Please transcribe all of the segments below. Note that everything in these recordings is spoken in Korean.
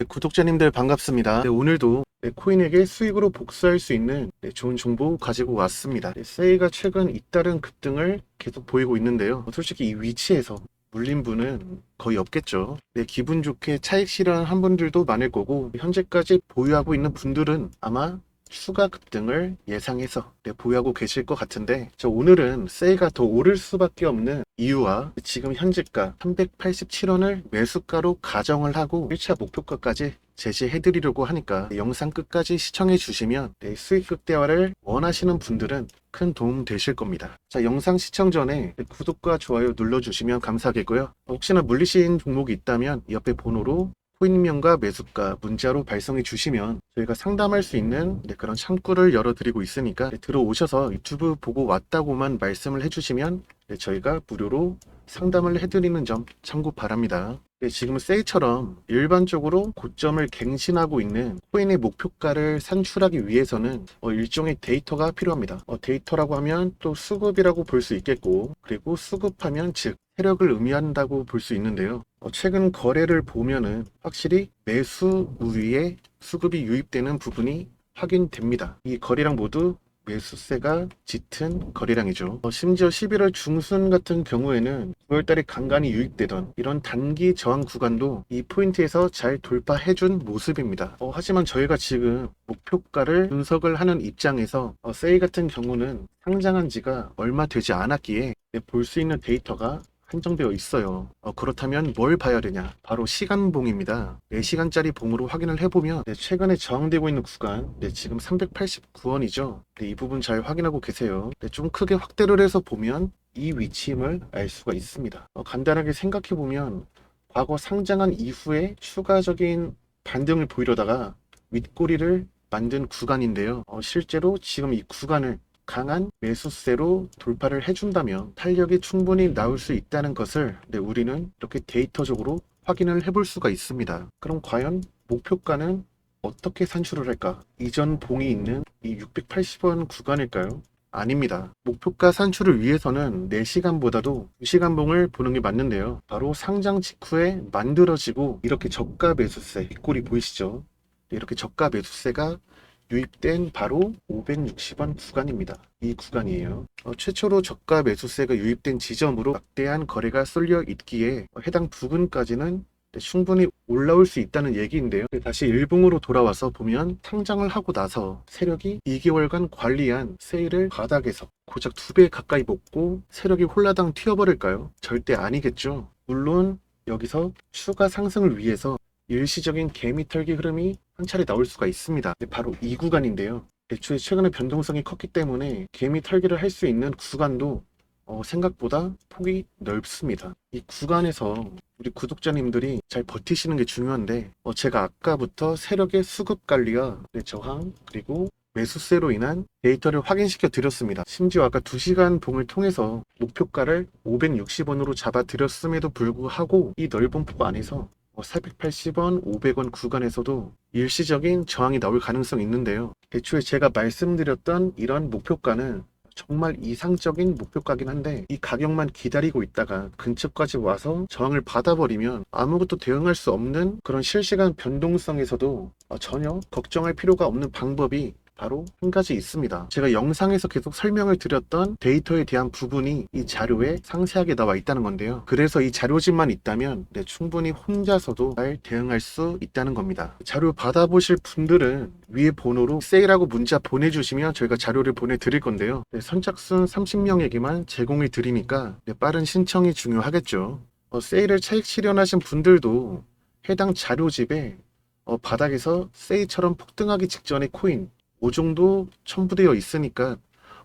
네, 구독자님들 반갑습니다. 네, 오늘도 코인에게 수익으로 복수할 수 있는 좋은 정보 가지고 왔습니다. 세이가 최근 잇따른 급등을 계속 보이고 있는데요. 솔직히 이 위치에서 물린 분은 거의 없겠죠. 기분 좋게 차익 실현한 분들도 많을 거고, 현재까지 보유하고 있는 분들은 아마 추가 급등을 예상해서 보유하고 계실 것 같은데, 오늘은 세이가 더 오를 수밖에 없는 이유와 지금 현재가 387원을 매수가로 가정을 하고 1차 목표가까지 제시해드리려고 하니까 영상 끝까지 시청해 주시면 수익 극대화를 원하시는 분들은 큰 도움 되실 겁니다. 영상 시청 전에 구독과 좋아요 눌러주시면 감사하겠고요. 혹시나 물리신 종목이 있다면 옆에 번호로 코인명과 매수가 문자로 발송해 주시면 저희가 상담할 수 있는 그런 창구를 열어드리고 있으니까 들어오셔서 유튜브 보고 왔다고만 말씀을 해주시면 저희가 무료로 상담을 해드리는 점 참고 바랍니다. 지금 세이처럼 일반적으로 고점을 갱신하고 있는 코인의 목표가를 산출하기 위해서는 일종의 데이터가 필요합니다. 데이터라고 하면 또 수급이라고 볼 수 있겠고, 그리고 수급하면 즉 세력을 의미한다고 볼 수 있는데요. 최근 거래를 보면은 확실히 매수 우위에 수급이 유입되는 부분이 확인됩니다. 이 거래량 모두 매수세가 짙은 거래량이죠. 심지어 11월 중순 같은 경우에는 9월달에 간간히 유입되던 이런 단기 저항 구간도 이 포인트에서 잘 돌파해준 모습입니다. 하지만 저희가 지금 목표가를 분석을 하는 입장에서 세이 같은 경우는 상장한 지가 얼마 되지 않았기에 볼 수 있는 데이터가 한정되어 있어요. 그렇다면 뭘 봐야 되냐? 바로 시간봉입니다. 4시간짜리 봉으로 확인을 해보면 최근에 저항되고 있는 구간 지금 389원이죠. 이 부분 잘 확인하고 계세요. 좀 크게 확대를 해서 보면 이 위치임을 알 수가 있습니다. 간단하게 생각해보면 과거 상장한 이후에 추가적인 반등을 보이려다가 윗꼬리를 만든 구간인데요. 실제로 지금 이 구간을 강한 매수세로 돌파를 해준다면 탄력이 충분히 나올 수 있다는 것을 우리는 이렇게 데이터적으로 확인을 해볼 수가 있습니다. 그럼 과연 목표가는 어떻게 산출을 할까? 이전 봉이 있는 이 680원 구간일까요? 아닙니다. 목표가 산출을 위해서는 4시간보다도 2시간 봉을 보는 게 맞는데요. 바로 상장 직후에 만들어지고 이렇게 저가 매수세, 윗골이 보이시죠? 이렇게 저가 매수세가 유입된 바로 560원 구간입니다. 이 구간이에요. 최초로 저가 매수세가 유입된 지점으로 막대한 거래가 쏠려 있기에 해당 부근까지는 충분히 올라올 수 있다는 얘기인데요. 다시 일봉으로 돌아와서 보면 상장을 하고 나서 세력이 2개월간 관리한 세일을 바닥에서 고작 2배 가까이 먹고 세력이 홀라당 튀어버릴까요? 절대 아니겠죠. 물론 여기서 추가 상승을 위해서 일시적인 개미털기 흐름이 한 차례 나올 수가 있습니다. 바로 이 구간인데요. 애초에 최근에 변동성이 컸기 때문에 개미 털기를 할 수 있는 구간도 생각보다 폭이 넓습니다. 이 구간에서 우리 구독자님들이 잘 버티시는 게 중요한데, 제가 아까부터 세력의 수급 관리와 저항 그리고 매수세로 인한 데이터를 확인시켜 드렸습니다. 심지어 아까 2시간 봉을 통해서 목표가를 560원으로 잡아 드렸음에도 불구하고 이 넓은 폭 안에서 480원, 500원 구간에서도 일시적인 저항이 나올 가능성이 있는데요. 애초에 제가 말씀드렸던 이런 목표가는 정말 이상적인 목표가긴 한데, 이 가격만 기다리고 있다가 근처까지 와서 저항을 받아버리면 아무것도 대응할 수 없는 그런 실시간 변동성에서도 전혀 걱정할 필요가 없는 방법이 바로 한 가지 있습니다. 제가 영상에서 계속 설명을 드렸던 데이터에 대한 부분이 이 자료에 상세하게 나와 있다는 건데요. 그래서 이 자료집만 있다면 충분히 혼자서도 잘 대응할 수 있다는 겁니다. 자료 받아보실 분들은 위에 번호로 세일하고 문자 보내주시면 저희가 자료를 보내드릴 건데요. 선착순 30명에게만 제공해 드리니까 빠른 신청이 중요하겠죠. 세일을 차익 실현하신 분들도 해당 자료집에 바닥에서 세일처럼 폭등하기 직전의 코인 5정도 첨부되어 있으니까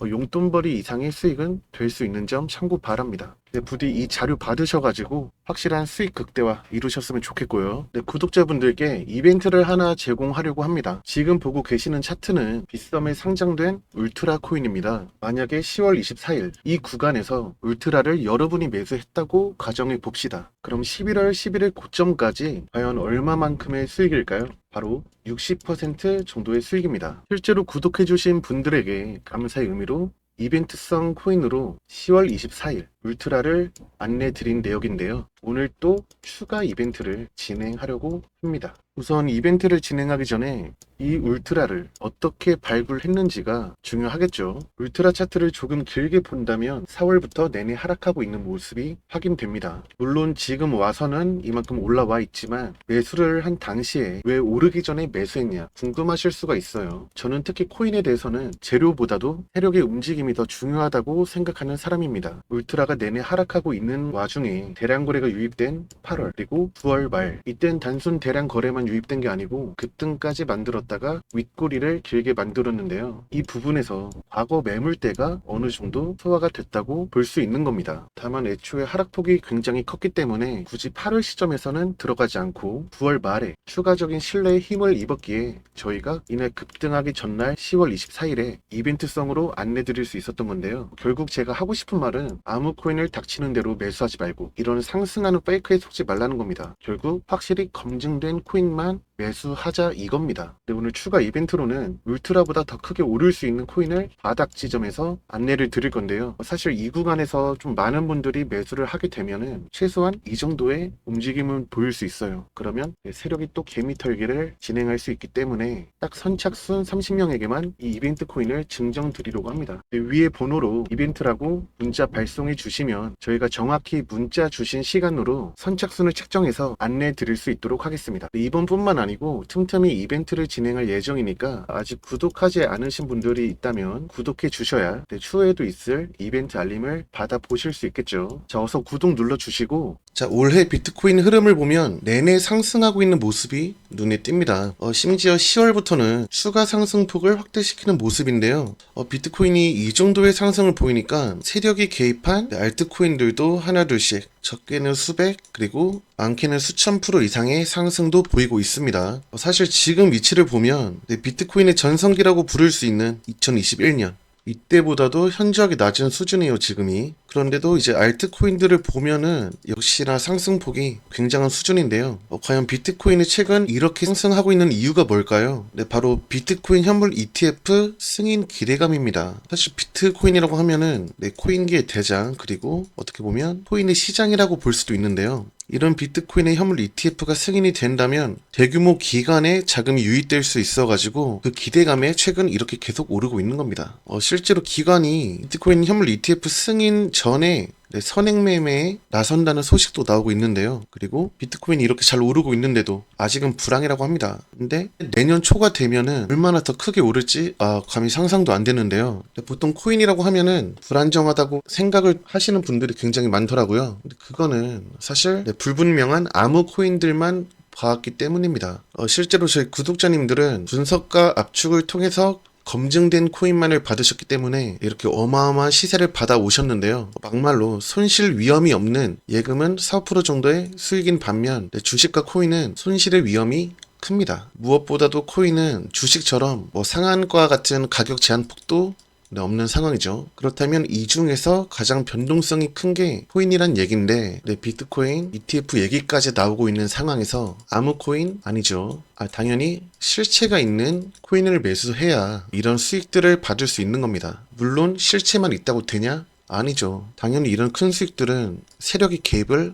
용돈벌이 이상의 수익은 될 수 있는 점 참고 바랍니다. 부디 이 자료 받으셔가지고 확실한 수익 극대화 이루셨으면 좋겠고요. 구독자분들께 이벤트를 하나 제공하려고 합니다. 지금 보고 계시는 차트는 빗썸에 상장된 울트라 코인입니다. 만약에 10월 24일 이 구간에서 울트라를 여러분이 매수했다고 가정해 봅시다. 그럼 11월 11일 고점까지 과연 얼마만큼의 수익일까요? 바로 60% 정도의 수익입니다. 실제로 구독해주신 분들에게 감사의 의미로 이벤트성 코인으로 10월 24일 울트라를 안내 드린 내역인데요. 오늘 또 추가 이벤트를 진행하려고 합니다. 우선 이벤트를 진행하기 전에 이 울트라를 어떻게 발굴했는지가 중요하겠죠. 울트라 차트를 조금 길게 본다면 4월부터 내내 하락하고 있는 모습이 확인됩니다. 물론 지금 와서는 이만큼 올라와 있지만 매수를 한 당시에 왜 오르기 전에 매수했냐 궁금하실 수가 있어요. 저는 특히 코인에 대해서는 재료보다도 세력의 움직임이 더 중요하다고 생각하는 사람입니다. 울트라가 내내 하락하고 있는 와중에 대량 거래가 유입된 8월 그리고 9월 말, 이땐 단순 대량 거래만 유입된 게 아니고 급등까지 만들었다가 윗꼬리를 길게 만들었는데요. 이 부분에서 과거 매물대가 어느 정도 소화가 됐다고 볼 수 있는 겁니다. 다만 애초에 하락폭이 굉장히 컸기 때문에 굳이 8월 시점에서는 들어가지 않고 9월 말에 추가적인 신뢰의 힘을 입었기에 저희가 이날 급등하기 전날 10월 24일에 이벤트성으로 안내드릴 수 있었던 건데요. 결국 제가 하고 싶은 말은 아무 코인을 닥치는 대로 매수하지 말고 이런 상승하는 페이크에 속지 말라는 겁니다. 결국 확실히 검증된 코인만 매수하자 이겁니다. 근데 오늘 추가 이벤트로는 울트라보다 더 크게 오를 수 있는 코인을 바닥 지점에서 안내를 드릴 건데요. 사실 이 구간에서 좀 많은 분들이 매수를 하게 되면은 최소한 이 정도의 움직임은 보일 수 있어요. 그러면 세력이 또 개미 털기를 진행할 수 있기 때문에 딱 선착순 30명에게만 이 이벤트 코인을 증정 드리려고 합니다. 위에 번호로 이벤트라고 문자 발송해 주시면 저희가 정확히 문자 주신 시간으로 선착순을 책정해서 안내 드릴 수 있도록 하겠습니다. 이번뿐만 아니고 틈틈이 이벤트를 진행할 예정이니까 아직 구독하지 않으신 분들이 있다면 구독해 주셔야 추후에도 있을 이벤트 알림을 받아보실 수 있겠죠. 자, 어서 구독 눌러주시고, 자, 올해 비트코인 흐름을 보면 내내 상승하고 있는 모습이 눈에 띕니다. 심지어 10월부터는 추가 상승폭을 확대시키는 모습인데요. 비트코인이 이 정도의 상승을 보이니까 세력이 개입한 알트코인들도 하나둘씩, 적게는 수백 그리고 많게는 수천 프로 이상의 상승도 보이고 있습니다. 사실 지금 위치를 보면 비트코인의 전성기라고 부를 수 있는 2021년 이때보다도 현저하게 낮은 수준이에요, 지금이. 그런데도 이제 알트코인들을 보면은 역시나 상승폭이 굉장한 수준인데요. 과연 비트코인이 최근 이렇게 상승하고 있는 이유가 뭘까요? 네, 바로 비트코인 현물 ETF 승인 기대감입니다. 사실 비트코인이라고 하면은 코인계의 대장, 그리고 어떻게 보면 코인의 시장이라고 볼 수도 있는데요. 이런 비트코인의 현물 ETF가 승인이 된다면 대규모 기관에 자금이 유입될 수 있어가지고 그 기대감에 최근 이렇게 계속 오르고 있는 겁니다. 실제로 기관이 비트코인 현물 ETF 승인 전에 선행매매에 나선다는 소식도 나오고 있는데요. 그리고 비트코인이 이렇게 잘 오르고 있는데도 아직은 불황이라고 합니다. 근데 내년 초가 되면은 얼마나 더 크게 오를지 감히 상상도 안 되는데요. 보통 코인이라고 하면은 불안정하다고 생각을 하시는 분들이 굉장히 많더라고요. 근데 그거는 사실 불분명한 암호 코인들만 봐왔기 때문입니다. 실제로 저희 구독자님들은 분석과 압축을 통해서 검증된 코인만을 받으셨기 때문에 이렇게 어마어마한 시세를 받아 오셨는데요. 막말로 손실 위험이 없는 예금은 4% 정도의 수익인 반면 주식과 코인은 손실의 위험이 큽니다. 무엇보다도 코인은 주식처럼 상한가 같은 가격 제한폭도 없는 상황이죠. 그렇다면 이 중에서 가장 변동성이 큰 게 코인이란 얘기인데 비트코인 ETF 얘기까지 나오고 있는 상황에서 아무 코인 아니죠. 당연히 실체가 있는 코인을 매수해야 이런 수익들을 받을 수 있는 겁니다. 물론 실체만 있다고 되냐? 아니죠. 당연히 이런 큰 수익들은 세력이 개입을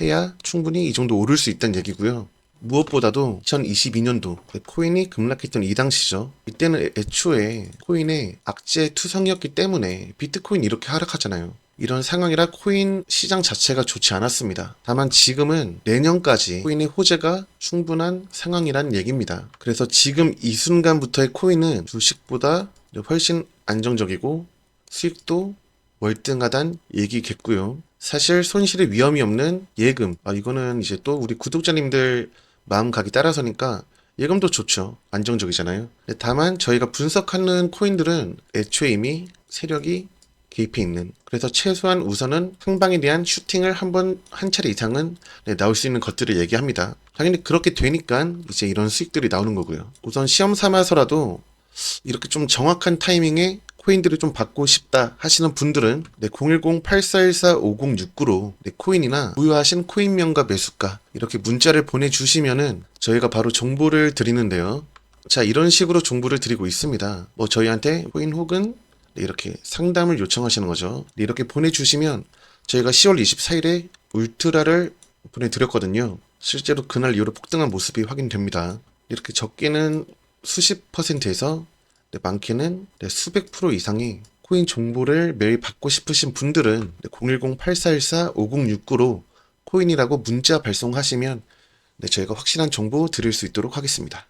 해야 충분히 이 정도 오를 수 있다는 얘기고요. 무엇보다도 2022년도 코인이 급락했던 이 당시죠. 이때는 애초에 코인의 악재 투성이었기 때문에 비트코인이 이렇게 하락하잖아요. 이런 상황이라 코인 시장 자체가 좋지 않았습니다. 다만 지금은 내년까지 코인의 호재가 충분한 상황이란 얘기입니다. 그래서 지금 이 순간부터의 코인은 주식보다 훨씬 안정적이고 수익도 월등하단 얘기겠고요. 사실 손실의 위험이 없는 예금, 이거는 이제 또 우리 구독자님들 마음가기 따라서니까 예금도 좋죠. 안정적이잖아요. 다만 저희가 분석하는 코인들은 애초에 이미 세력이 개입해 있는, 그래서 최소한 우선은 상방에 대한 슈팅을 한 차례 이상은 나올 수 있는 것들을 얘기합니다. 당연히 그렇게 되니까 이제 이런 수익들이 나오는 거고요. 우선 시험 삼아서라도 이렇게 좀 정확한 타이밍에 코인들을 좀 받고 싶다 하시는 분들은 010-8414-5069로 코인이나 보유하신 코인명과 매수가 이렇게 문자를 보내주시면은 저희가 바로 정보를 드리는데요. 자, 이런 식으로 정보를 드리고 있습니다. 저희한테 코인 혹은 이렇게 상담을 요청하시는 거죠. 이렇게 보내주시면 저희가 10월 24일에 울트라를 보내드렸거든요. 실제로 그날 이후로 폭등한 모습이 확인됩니다. 이렇게 적게는 수십 %에서 많게는 수백 % 이상의 코인 정보를 매일 받고 싶으신 분들은 010-8414-5069로 코인이라고 문자 발송하시면 저희가 확실한 정보 드릴 수 있도록 하겠습니다.